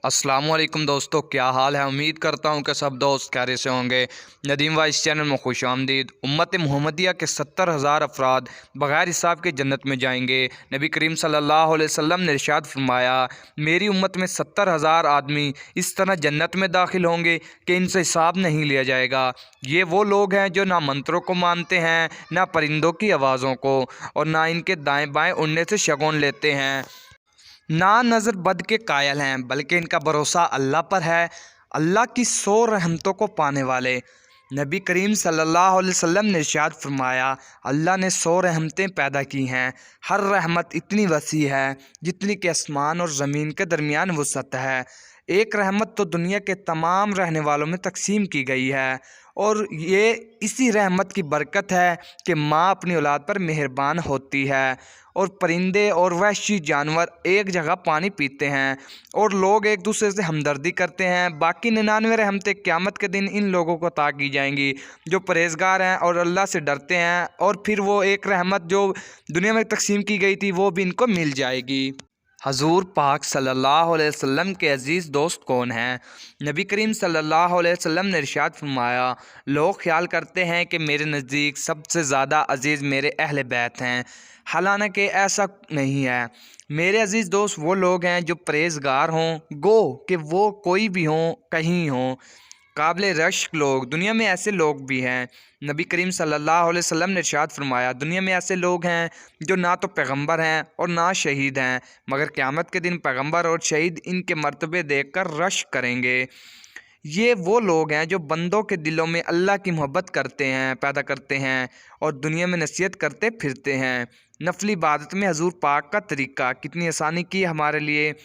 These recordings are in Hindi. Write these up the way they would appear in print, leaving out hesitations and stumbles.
अस्सलाम वालेकुम दोस्तों, क्या हाल है। उम्मीद करता हूँ कि सब दोस्त खैरियत से होंगे। नदीम वाइस चैनल में खुश आमदीद। उम्मत मोहम्मदिया के 70,000 अफराद बग़ैर हिसाब के जन्नत में जाएंगे। नबी करीम सल्लल्लाहु अलैहि वसल्लम ने इरशाद फरमाया, मेरी उम्मत में 70,000 आदमी इस तरह जन्नत में दाखिल होंगे कि इनसे हिसाब नहीं लिया जाएगा। ये वो लोग हैं जो ना मंत्रों को मानते हैं, ना परिंदों की आवाज़ों को, और ना इनके दाएँ बाएँ उड़ने से शगुन लेते हैं, ना नज़र बद के कायल हैं, बल्कि इनका भरोसा अल्लाह पर है। अल्लाह की 100 रहमतों को पाने वाले। नबी करीम सल्लल्लाहु अलैहि वसल्लम ने इरशाद फरमाया, अल्लाह ने 100 रहमतें पैदा की हैं। हर रहमत इतनी वसी है जितनी कि आसमान और ज़मीन के दरमियान वसअत है। एक रहमत तो दुनिया के तमाम रहने वालों में तकसीम की गई है, और ये इसी रहमत की बरकत है कि माँ अपनी औलाद पर मेहरबान होती है, और परिंदे और वहशी जानवर एक जगह पानी पीते हैं, और लोग एक दूसरे से हमदर्दी करते हैं। बाकी 99 रहमतें क़यामत के दिन इन लोगों को अता की जाएंगी जो परहेज़गार हैं और अल्लाह से डरते हैं, और फिर वो एक रहमत जो दुनिया में तकसीम की गई थी वो भी इनको मिल जाएगी। हजूर पाक सल्लल्लाहु अलैहि वसल्लम के अज़ीज़ दोस्त कौन हैं। नबी करीम सल्लल्लाहु अलैहि वसल्लम ने इरशाद फरमाया, लोग ख्याल करते हैं कि मेरे नज़दीक सबसे ज़्यादा अज़ीज़ मेरे अहले बैत हैं, हालांकि ऐसा नहीं है। मेरे अज़ीज़ दोस्त वो लोग हैं जो परहेज़गार हों, गो कि वो कोई भी हों, कहीं हों। काबिल रश्क लोग, दुनिया में ऐसे लोग भी हैं। नबी करीम सल्लल्लाहु अलैहि वसल्लम ने इरशाद फरमाया, दुनिया में ऐसे लोग हैं जो ना तो पैगंबर हैं और ना शहीद हैं, मगर क़यामत के दिन पैगंबर और शहीद इनके मर्तबे देखकर रश्क करेंगे। ये वो लोग हैं जो बंदों के दिलों में अल्लाह की मोहब्बत करते हैं, पैदा करते हैं, और दुनिया में नसीहत करते फिरते हैं। नफली इबादत में हजूर पाक का तरीक़ा कितनी आसानी की हमारे लिए।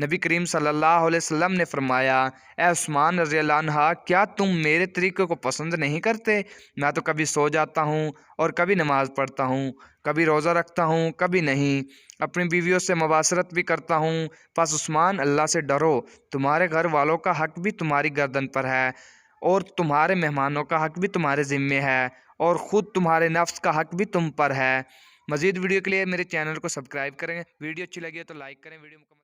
नबी करीम सल्लल्लाहु अलैहि वसल्लम ने फरमाया, ए उस्मान रज़ियल्लाहु अन्हा, क्या तुम मेरे तरीक़े को पसंद नहीं करते। मैं तो कभी सो जाता हूँ और कभी नमाज़ पढ़ता हूँ, कभी रोज़ा रखता हूँ, कभी नहीं, अपनी बीवियों से मुबाशरत भी करता हूँ। बस उस्मान, अल्लाह से डरो, तुम्हारे घर वालों का हक़ भी तुम्हारी गर्दन पर है, और तुम्हारे मेहमानों का हक़ भी तुम्हारे ज़िम्मे है, और ख़ुद तुम्हारे नफ्स का हक़ भी तुम पर है। मज़ीद वीडियो के लिए मेरे चैनल को सब्सक्राइब करें। वीडियो अच्छी लगी है तो लाइक करें। वीडियो मुकम्मल